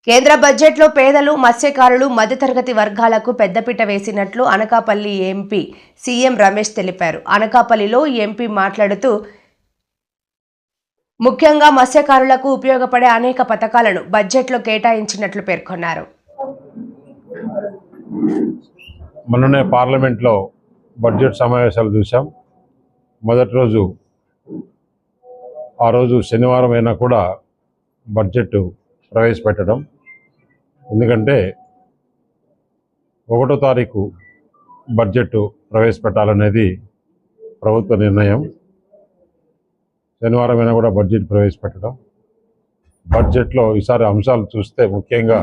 కేంద్ర బడ్జెట్లో పేదలు, మత్స్యకారులు, మధ్యతరగతి వర్గాలకు పెద్దపీట వేసినట్లు అనకాపల్లి ఎంపీ సీఎం రమేష్ తెలిపారు. అనకాపల్లిలో ఎంపీ మాట్లాడుతూ ముఖ్యంగా మత్స్యకారులకు ఉపయోగపడే అనేక పథకాలను బడ్జెట్లో కేటాయించినట్లు పేర్కొన్నారు. మొన్ననే పార్లమెంట్లో బడ్జెట్ సమావేశాలు చూసాం. మొదటి రోజు ఆ రోజు శనివారం అయినా కూడా బడ్జెట్ ప్రవేశపెట్టడం, ఎందుకంటే 1వ తారీఖు బడ్జెట్ ప్రవేశపెట్టాలనేది ప్రభుత్వ నిర్ణయం. శనివారం అయినా కూడా బడ్జెట్ ప్రవేశపెట్టడం, బడ్జెట్లో ఈసారి అంశాలు చూస్తే ముఖ్యంగా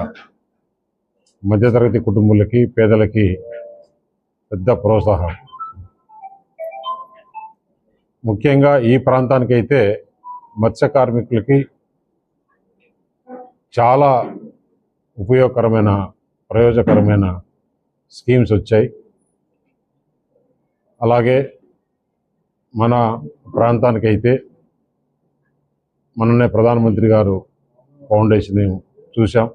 మధ్యతరగతి కుటుంబాలకి, పేదలకి పెద్ద ప్రోత్సాహం. ముఖ్యంగా ఈ ప్రాంతానికైతే మత్స్య కార్మికులకి చాలా ఉపయోగకరమైన, ప్రయోజనకరమైన స్కీమ్స్ వచ్చాయి. అలాగే మన ప్రాంతానికైతే మననే ప్రధానమంత్రి గారు ఫౌండేషన్ చూసాం.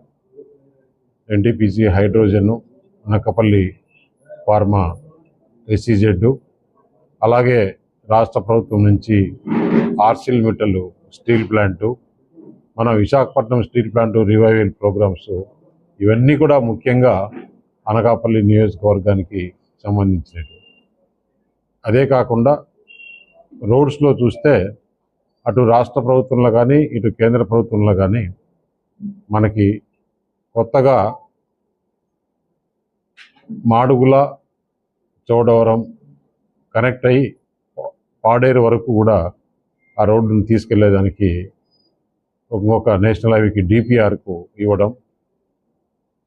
NTPC hydrogen, Anakapalli pharma SEZ, అలాగే రాష్ట్ర ప్రభుత్వం నుంచి ఆర్సిల్ మెటల్ స్టీల్ ప్లాంటు, మన Visakhapatnam steel plant revival programmes, ఇవన్నీ కూడా ముఖ్యంగా అనకాపల్లి నియోజకవర్గానికి సంబంధించినవి. అదే కాకుండా రోడ్స్లో చూస్తే అటు రాష్ట్ర ప్రభుత్వంలో కానీ ఇటు కేంద్ర ప్రభుత్వంలో కానీ మనకి కొత్తగా మాడుగుల చౌడవరం కనెక్ట్ అయ్యి పాడేరు వరకు కూడా ఆ రోడ్డును తీసుకెళ్లేదానికి ఇంకొక నేషనల్ హైవేకి డిపిఆర్కు ఇవ్వడం,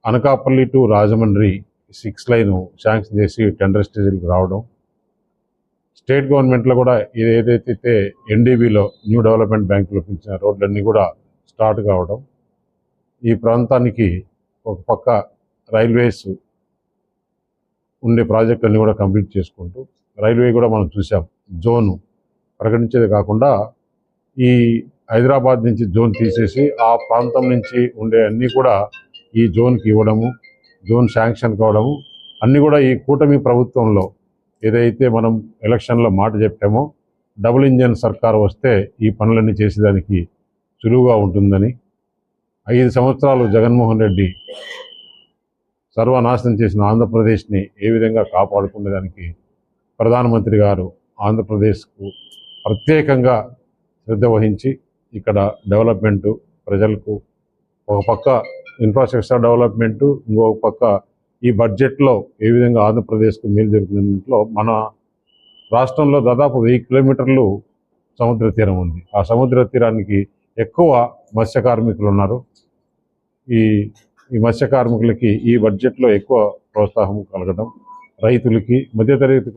Anakapalli to Rajahmundry 6 line sanction చేసి టెండర్ స్టేజ్కి రావడం, స్టేట్ గవర్నమెంట్లో కూడా ఏదైతే ఎన్డీబీలో న్యూ డెవలప్మెంట్ బ్యాంకులో పిలిచిన రోడ్లన్నీ కూడా స్టార్ట్ కావడం, ఈ ప్రాంతానికి ఒక పక్క రైల్వేస్ ఉండే ప్రాజెక్టులన్నీ కూడా కంప్లీట్ చేసుకుంటూ, రైల్వే కూడా మనం చూసాం జోను ప్రకటించేది కాకుండా ఈ హైదరాబాద్ నుంచి జోన్ తీసేసి ఆ ప్రాంతం నుంచి ఉండే అన్నీ కూడా ఈ జోన్కి ఇవ్వడము, జోన్ శాంక్షన్ కావడము, అన్నీ కూడా ఈ కూటమి ప్రభుత్వంలో ఏదైతే మనం ఎలక్షన్లో మాట చెప్పామో డబుల్ ఇంజన్ సర్కార్ వస్తే ఈ పనులన్నీ చేసేదానికి సులువుగా ఉంటుందని, 5 సంవత్సరాలు జగన్మోహన్ రెడ్డి సర్వనాశనం చేసిన ఆంధ్రప్రదేశ్ని ఏ విధంగా కాపాడుకునేదానికి ప్రధానమంత్రి గారు ఆంధ్రప్రదేశ్కు ప్రత్యేకంగా శ్రద్ధ వహించి ఇక్కడ డెవలప్మెంటు, ప్రజలకు ఒక పక్క ఇన్ఫ్రాస్ట్రక్చర్ డెవలప్మెంటు, ఇంకొక పక్క ఈ బడ్జెట్లో ఏ విధంగా ఆంధ్రప్రదేశ్కు మేలు జరుగుతుందో, మన రాష్ట్రంలో దాదాపు 1000 కిలోమీటర్లు సముద్ర తీరం ఉంది. ఆ సముద్ర తీరానికి ఎక్కువ మత్స్య కార్మికులు ఉన్నారు. ఈ మత్స్య కార్మికులకి ఈ బడ్జెట్లో ఎక్కువ ప్రోత్సాహం కలగడం, రైతులకి, మధ్యతరగతి